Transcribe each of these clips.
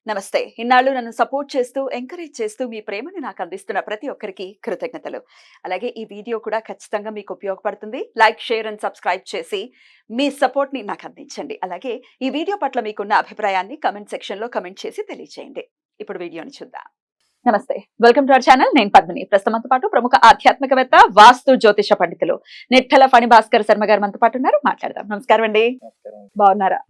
నమస్తే. ఇన్నాళ్ళు నన్ను సపోర్ట్ చేస్తూ, ఎంకరేజ్ చేస్తూ మీ ప్రేమని నాకు అందిస్తున్న ప్రతి ఒక్కరికి కృతజ్ఞతలు. అలాగే ఈ వీడియో కూడా ఖచ్చితంగా మీకు ఉపయోగపడుతుంది. లైక్, షేర్ అండ్ సబ్స్క్రైబ్ చేసి మీ సపోర్ట్‌ని నాకు అందించండి. అలాగే ఈ వీడియో పట్ల మీకున్న అభిప్రాయాన్ని కామెంట్ సెక్షన్‌లో కామెంట్ చేసి తెలియజేయండి. ఇప్పుడు వీడియోని చూద్దాం. నమస్తే. Welcome to our channel. నేను పద్మిని. ప్రస్తుతం మనతో పాటు ప్రముఖ ఆధ్యాత్మికవేత్త, వాస్తు జ్యోతిష పండితులు నిట్టల ఫణి భాస్కర్ శర్మ గారు మనతో పాటు ఉన్నారు. మాట్లాడదాం. నమస్కారం అండి. బాగున్నారా?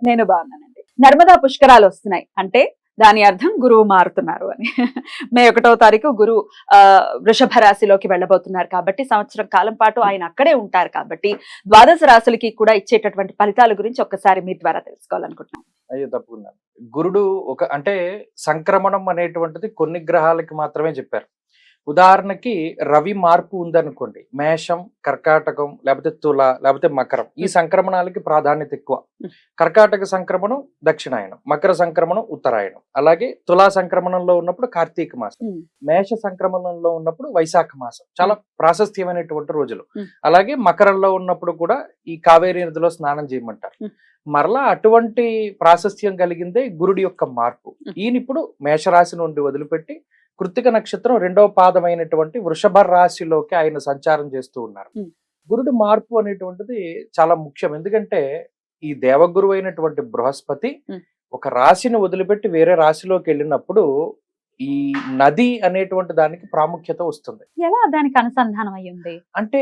నేను బాగున్నానండి. నర్మదా పుష్కరాలు వస్తున్నాయి అంటే దాని అర్థం గురువు మారుతున్నారు అని. మే 1వ తారీఖు గురువు వృషభ రాశిలోకి వెళ్ళబోతున్నారు కాబట్టి సంవత్సరం కాలం పాటు ఆయన అక్కడే ఉంటారు కాబట్టి ద్వాదశ రాశులకి కూడా ఇచ్చేటటువంటి ఫలితాల గురించి ఒక్కసారి మీ ద్వారా తెలుసుకోవాలనుకుంటున్నాను. అయ్యో తప్పకుండా. గురుడు అంటే సంక్రమణం అనేటువంటిది కొన్ని గ్రహాలకి మాత్రమే చెప్పారు. ఉదాహరణకి రవి మార్పు ఉందనుకోండి, మేషం, కర్కాటకం, లేకపోతే తుల, లేకపోతే మకరం, ఈ సంక్రమణాలకి ప్రాధాన్యత ఎక్కువ. కర్కాటక సంక్రమణం దక్షిణాయనం, మకర సంక్రమణం ఉత్తరాయణం, అలాగే తులా సంక్రమణంలో ఉన్నప్పుడు కార్తీక మాసం, మేష సంక్రమణంలో ఉన్నప్పుడు వైశాఖ మాసం, చాలా ప్రాశస్త్యమైనటువంటి రోజులు. అలాగే మకరంలో ఉన్నప్పుడు కూడా ఈ కావేరీ నదిలో స్నానం చేయమంటారు. మరలా అటువంటి ప్రాశస్త్యం కలిగిందే గురుడి యొక్క మార్పు. ఈయన ఇప్పుడు మేషరాశి నుండి వదిలిపెట్టి కృత్తిక నక్షత్రం 2వ పాదమైనటువంటి వృషభ రాశిలోకి ఆయన సంచారం చేస్తూ ఉన్నారు. గురుడు మార్పు అనేటువంటిది చాలా ముఖ్యం. ఎందుకంటే ఈ దేవగురు అయినటువంటి బృహస్పతి ఒక రాశిని వదిలిపెట్టి వేరే రాశిలోకి వెళ్ళినప్పుడు ఈ నది అనేటువంటి దానికి ప్రాముఖ్యత వస్తుంది. ఎలా దానికి అనుసంధానం అయ్యింది అంటే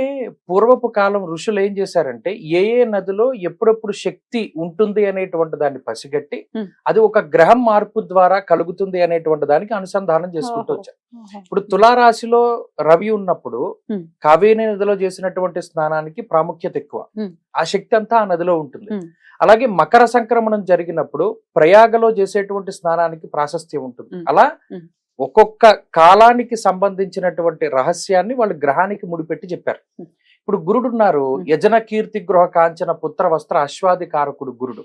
పూర్వపు కాలం ఋషులు ఏం చేశారంటే ఏ నదిలో ఎప్పుడెప్పుడు శక్తి ఉంటుంది అనేటువంటి దాన్ని పసిగట్టి అది ఒక గ్రహం మార్పు ద్వారా కలుగుతుంది అనేటువంటి దానికి అనుసంధానం చేసుకుంటూ వచ్చారు. ఇప్పుడు తులారాశిలో రవి ఉన్నప్పుడు కావేరీ నదిలో చేసినటువంటి స్నానానికి ప్రాముఖ్యత ఎక్కువ. ఆ శక్తి అంతా ఆ నదిలో ఉంటుంది. అలాగే మకర సంక్రమణం జరిగినప్పుడు ప్రయాగలో చేసేటువంటి స్నానానికి ప్రాశస్త్యం ఉంటుంది. అలా ఒక్కొక్క కాలానికి సంబంధించినటువంటి రహస్యాన్ని వాళ్ళు గ్రహానికి ముడిపెట్టి చెప్పారు. ఇప్పుడు గురుడు ఉన్నారు, యజన కీర్తి గృహ కాంచన పుత్ర వస్త్ర అశ్వాది కారకుడు గురుడు.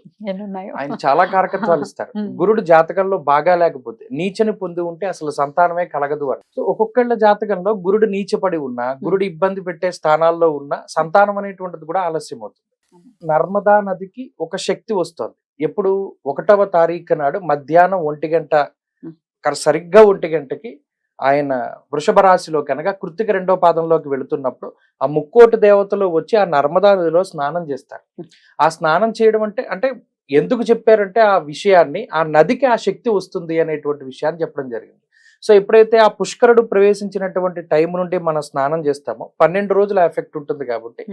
ఆయన చాలా కారకత్వాలు ఇస్తారు. గురుడు జాతకంలో బాగా లేకపోతే నీచని పొంది ఉంటే అసలు సంతానమే కలగదు అని. సో ఒక్కొక్కళ్ళ జాతకంలో గురుడు నీచపడి ఉన్నా, గురుడు ఇబ్బంది పెట్టే స్థానాల్లో ఉన్న సంతానం అనేటువంటిది కూడా ఆలస్యం అవుతుంది. నర్మదా నదికి ఒక శక్తి వస్తుంది. ఎప్పుడు 1వ తారీఖు నాడు మధ్యాహ్నం 1 గంట, సరిగ్గా 1 గంటకి ఆయన వృషభ రాశిలోకి అనగా కృత్తిక 2వ పాదంలోకి వెళుతున్నప్పుడు ఆ ముక్కోటి దేవతలు వచ్చి ఆ నర్మదా నదిలో స్నానం చేస్తారు. ఆ స్నానం చేయడం అంటే ఎందుకు చెప్పారంటే ఆ విషయాన్ని, ఆ నదికి ఆ శక్తి వస్తుంది అనేటువంటి విషయాన్ని చెప్పడం జరిగింది. సో ఎప్పుడైతే ఆ పుష్కరుడు ప్రవేశించినటువంటి టైం నుండి మనం స్నానం చేస్తామో 12 రోజుల ఎఫెక్ట్ ఉంటుంది కాబట్టి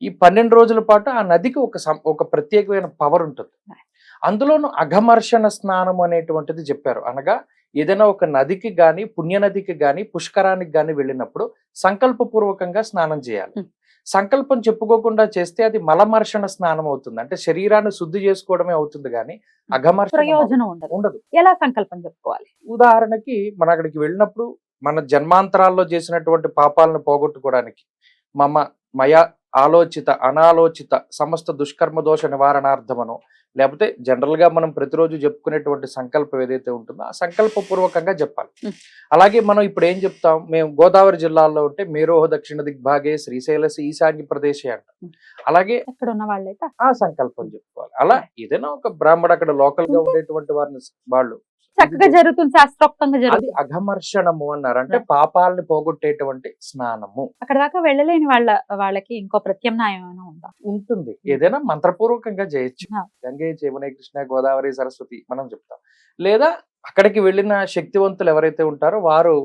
ఈ 12 రోజుల పాటు ఆ నదికి ఒక ప్రత్యేకమైన పవర్ ఉంటుంది. అందులోనూ అఘమర్షణ స్నానం అనేటువంటిది చెప్పారు. అనగా ఏదైనా ఒక నదికి గాని, పుణ్యనదికి గాని, పుష్కరానికి గాని వెళ్ళినప్పుడు సంకల్పపూర్వకంగా స్నానం చేయాలి. సంకల్పం చెప్పుకోకుండా చేస్తే అది మలమర్షణ స్నానం అవుతుంది. అంటే శరీరాన్ని శుద్ధి చేసుకోవడమే అవుతుంది కానీ అఘమర్షణ ప్రయోజనం ఉండదు. ఎలా సంకల్పం చెప్పుకోవాలి? ఉదాహరణకి మనం అక్కడికి వెళ్ళినప్పుడు మన జన్మాంతరాల్లో చేసినటువంటి పాపాలను పోగొట్టుకోవడానికి మయ ఆలోచిత అనాలోచిత సమస్త దుష్కర్మ దోష నివారణార్థమనో, లేకపోతే జనరల్ గా మనం ప్రతిరోజు చెప్పుకునేటువంటి సంకల్పం ఏదైతే ఉంటుందో ఆ సంకల్ప పూర్వకంగా చెప్పాలి. అలాగే మనం ఇప్పుడు ఏం చెప్తాం, మేము గోదావరి జిల్లాలో ఉంటే మేరోహ దక్షిణ దిగ్భాగే శ్రీశైలసి ఈశాన్య ప్రదేశే అంటాం. అలాగే అక్కడ ఉన్న వాళ్ళైతే ఆ సంకల్పం చెప్పుకోవాలి. అలా ఏదైనా ఒక బ్రాహ్మడు అక్కడ లోకల్ గా ఉండేటువంటి వారిని వాళ్ళు చక్కగా జరుగుతుంది, శాస్త్రోక్తంగా జరుగుతుంది. అఘమర్షణము అన్నారు. అంటే పాపాలని పోగొట్టేటువంటి స్నానము. అక్కడ దాకా వెళ్ళలేని వాళ్ళకి ఇంకో ప్రత్యామ్నాయం ఉందా? ఉంటుంది. ఏదైనా మంత్రపూర్వకంగా చేయొచ్చు. గంగే యమునే కృష్ణ గోదావరి సరస్వతి మనం చెప్తాం. లేదా అక్కడికి వెళ్ళిన శక్తివంతులు ఎవరైతే ఉంటారో వారు.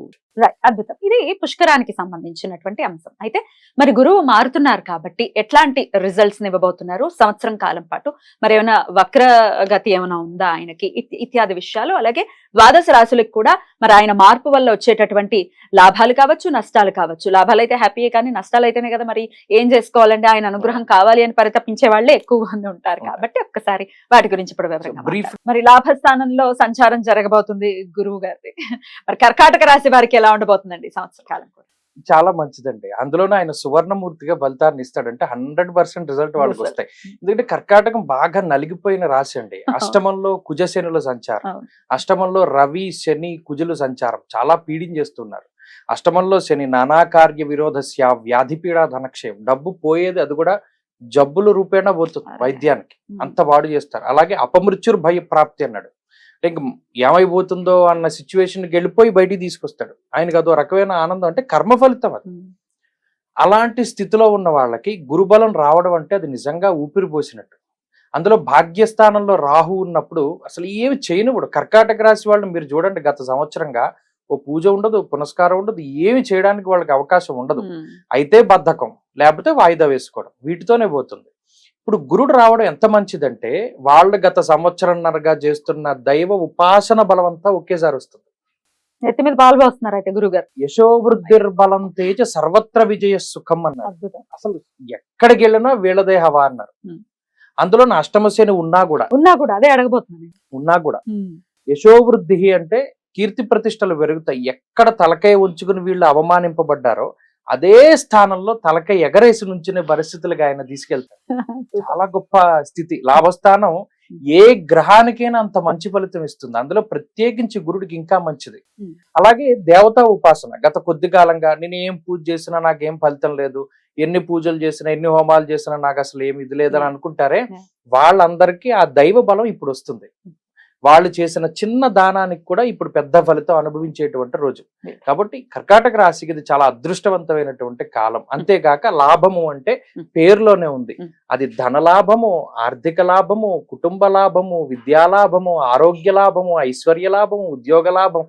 అద్భుతం. ఇది పుష్కరానికి సంబంధించినటువంటి అంశం. అయితే మరి గురువు మారుతున్నారు కాబట్టి ఎట్లాంటి రిజల్ట్స్ ఇవ్వబోతున్నారు సంవత్సరం కాలం పాటు? మరి ఏమైనా వక్రగతి ఏమైనా ఉందా ఆయనకి? ఇత్యాది విషయాలు. అలాగే ద్వాదశ రాశులకు కూడా మరి ఆయన మార్పు వల్ల వచ్చేటటువంటి లాభాలు కావచ్చు, నష్టాలు కావచ్చు. లాభాలు అయితే హ్యాపీయే కానీ నష్టాలు అయితేనే కదా మరి ఏం చేసుకోవాలంటే ఆయన అనుగ్రహం కావాలి అని పరితపించే వాళ్ళే ఎక్కువ మంది ఉంటారు. కాబట్టి ఒక్కసారి వాటి గురించి ఇప్పుడు వివరంగా. మరి లాభస్థానంలో సంచారం జరగబోతుంది గురువు గారిది. మరి కర్కాటక రాశి వారికి ఎలా ఉండబోతుందండి సంవత్సర కాలం? కూడా చాలా మంచిదండి. అందులోనే ఆయన సువర్ణమూర్తిగా ఫలితాన్ని ఇస్తాడంటే 100% రిజల్ట్ వాళ్ళకి వస్తాయి. ఎందుకంటే కర్కాటకం బాగా నలిగిపోయిన రాశి అండి. అష్టమంలో కుజశనుల సంచారం, అష్టమంలో రవి శని కుజుల సంచారం చాలా పీడించేస్తున్నారు. అష్టమంలో శని నానాకార్య విరోధస్య వ్యాధిపీడ ధనక్షయం, డబ్బు పోయేది అది కూడా జబ్బుల రూపేణా పోతుంది వైద్యానికి, అంత వాడు చేస్తారు. అలాగే అపమృత్యుర్ భయ ప్రాప్తి అన్నాడు. ఇంక ఏమైపోతుందో అన్న సిచ్యువేషన్కి వెళ్ళిపోయి బయటికి తీసుకొస్తాడు. ఆయనకు అదో రకమైన ఆనందం, అంటే కర్మ ఫలితం అది. అలాంటి స్థితిలో ఉన్న వాళ్ళకి గురుబలం రావడం అంటే అది నిజంగా ఊపిరి పోసినట్టు. అందులో భాగ్యస్థానంలో రాహు ఉన్నప్పుడు అసలు ఏమి చేయనివ్వడు. కర్కాటక రాశి వాళ్ళని మీరు చూడండి, గత సంవత్సరంగా ఓ పూజ ఉండదు, పునస్కారం ఉండదు, ఏమి చేయడానికి వాళ్ళకి అవకాశం ఉండదు. అయితే బద్ధకం, లేకపోతే వాయిదా వేసుకోవడం, వీటితోనే పోతుంది. ఇప్పుడు గురుడు రావడం ఎంత మంచిదంటే వాళ్ళు గత సంవత్సరంన్నరగా చేస్తున్న దైవ ఉపాసన బలం అంతా ఒకేసారి వస్తుంది. నెత్తి మీద పాలు పోస్తున్నారు అయితే గురుగారు. యశోవృద్ధిర్బలం తేజ సర్వత్ర విజయ సుఖం అన్నారు. అద్భుతం. అసలు ఎక్కడికి వెళ్ళినా వీళ్ళదే హవా అన్నారు. అందులో నా అష్టమశని ఉన్నా కూడా అదే అడగబోతున్నాను. యశోవృద్ధి అంటే కీర్తి ప్రతిష్టలు పెరుగుతాయి. ఎక్కడ తలకాయ ఉంచుకుని వీళ్ళు అవమానింపబడ్డారో అదే స్థానంలో తలకాయ ఎగరేసి నుంచునే పరిస్థితులుగా ఆయన తీసుకెళ్తారు. చాలా గొప్ప స్థితి. లాభస్థానం ఏ గ్రహానికైనా అంత మంచి ఫలితం ఇస్తుంది. అందులో ప్రత్యేకించి గురుడికి ఇంకా మంచిది. అలాగే దేవతా ఉపాసన. గత కొద్ది కాలంగా నేను ఏం పూజ చేసినా నాకేం ఫలితం లేదు, ఎన్ని పూజలు చేసినా ఎన్ని హోమాలు చేసినా నాకు అసలు ఏమి ఇది లేదని అనుకుంటారే, వాళ్ళందరికీ ఆ దైవ బలం ఇప్పుడు వస్తుంది. వాళ్ళు చేసిన చిన్న దానానికి కూడా ఇప్పుడు పెద్ద ఫలితం అనుభవించేటువంటి రోజు. కాబట్టి కర్కాటక రాశికి ఇది చాలా అదృష్టవంతమైనటువంటి కాలం. అంతేగాక లాభము అంటే పేరులోనే ఉంది. అది ధన లాభము, ఆర్థిక లాభము, కుటుంబ లాభము, విద్యా లాభము, ఆరోగ్య లాభము, ఐశ్వర్య లాభము, ఉద్యోగ లాభం,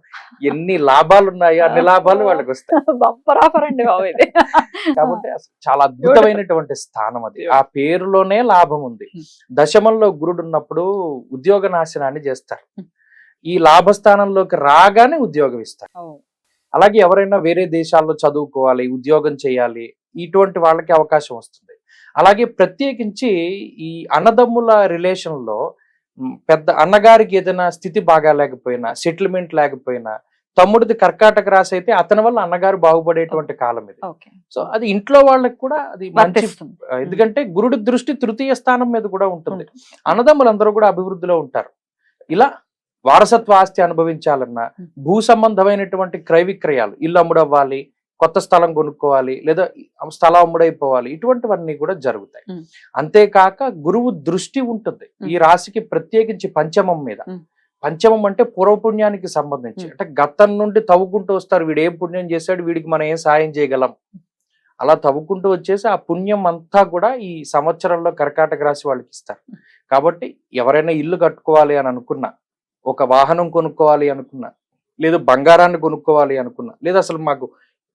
ఎన్ని లాభాలు ఉన్నాయో అన్ని లాభాలు వాళ్ళకి వస్తాయి. కాబట్టి చాలా అద్భుతమైనటువంటి స్థానం అది. ఆ పేరులోనే లాభం ఉంది. దశమంలో గురుడు ఉన్నప్పుడు ఉద్యోగ నాశనాన్ని చేస్తారు. ఈ లాభస్థానంలోకి రాగానే ఉద్యోగం ఇస్తారు. అలాగే ఎవరైనా వేరే దేశాల్లో చదువుకోవాలి, ఉద్యోగం చేయాలి, ఇటువంటి వాళ్ళకి అవకాశం వస్తుంది. అలాగే ప్రత్యేకించి ఈ అన్నదమ్ముల రిలేషన్ లో పెద్ద అన్నగారికి ఏదైనా స్థితి బాగా లేకపోయినా, సెటిల్మెంట్ లేకపోయినా, తమ్ముడిది కర్కాటక రాశి అయితే అతని వల్ల అన్నగారు బాగుపడేటువంటి కాలం ఇది. సో అది ఇంట్లో వాళ్ళకి కూడా అది మంచి. ఎందుకంటే గురుడి దృష్టి తృతీయ స్థానం మీద కూడా ఉంటుంది. అన్నదమ్ములందరూ కూడా అభివృద్ధిలో ఉంటారు. ఇలా వారసత్వ ఆస్తి అనుభవించాలన్నా, భూ సంబంధమైనటువంటి క్రయ విక్రయాలు, ఇల్లు అమ్ముడవ్వాలి, కొత్త స్థలం కొనుక్కోవాలి, లేదా స్థలం అమ్ముడైపోవాలి, ఇటువంటివన్నీ కూడా జరుగుతాయి. అంతేకాక గురువు దృష్టి ఉంటుంది ఈ రాశికి ప్రత్యేకించి పంచమం మీద. పంచమం అంటే పూర్వపుణ్యానికి సంబంధించి, అంటే గతం నుండి తవ్వుకుంటూ వస్తారు. వీడు ఏం పుణ్యం చేశాడు, వీడికి మనం ఏం సాయం చేయగలం, అలా తవ్వుకుంటూ వచ్చేసి ఆ పుణ్యం అంతా కూడా ఈ సంవత్సరంలో కర్కాటక రాశి వాళ్ళకి ఇస్తారు. కాబట్టి ఎవరైనా ఇల్లు కట్టుకోవాలి అని అనుకున్నా, ఒక వాహనం కొనుక్కోవాలి అనుకున్నా, లేదా బంగారాన్ని కొనుక్కోవాలి అనుకున్నా, లేదా అసలు మాకు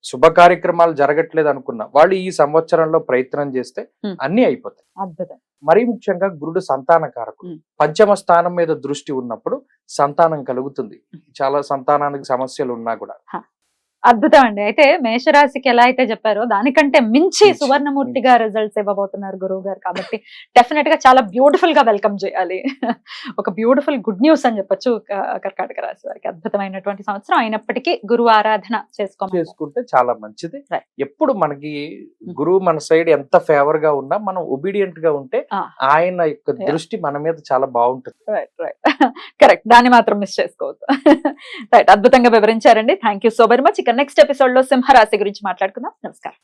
శుభ కార్యక్రమాలు జరగట్లేదు అనుకున్నా, వాళ్ళు ఈ సంవత్సరంలో ప్రయత్నం చేస్తే అన్ని అయిపోతాయి. అద్భుతం. మరీ ముఖ్యంగా గురుడు సంతానకారకుడు. పంచమ స్థానం మీద దృష్టి ఉన్నప్పుడు సంతానం కలుగుతుంది. చాలా సంతానానికి సమస్యలు ఉన్నా కూడా. అద్భుతం అండి. అయితే మేషరాశికి ఎలా అయితే చెప్పారో దానికంటే మించి సువర్ణమూర్తిగా రిజల్ట్స్ ఇవ్వబోతున్నారు గురువు గారు. కాబట్టి డెఫినెట్ గా చాలా బ్యూటిఫుల్ గా వెల్కమ్ చేయాలి. ఒక బ్యూటిఫుల్ గుడ్ న్యూస్ అని చెప్పొచ్చు కర్కాటక రాశి వారికి. అద్భుతమైనటువంటి సంవత్సరం అయినప్పటికీ గురువు ఆరాధన చేసుకుంటే చాలా మంచిది. ఎప్పుడు మనకి గురువు మన సైడ్ ఎంత ఫేవర్ గా ఉన్నా మనం ఒబీడియంట్ గా ఉంటే ఆయన యొక్క దృష్టి మన మీద చాలా బాగుంటుంది. కరెక్ట్. దాన్ని మాత్రం మిస్ చేసుకోవద్దు. రైట్. అద్భుతంగా వివరించారండి. Thank you so very much. ఇక నెక్స్ట్ ఎపిసోడ్ లో సింహరాశి గురించి మాట్లాడుకుందాం. నమస్కారం.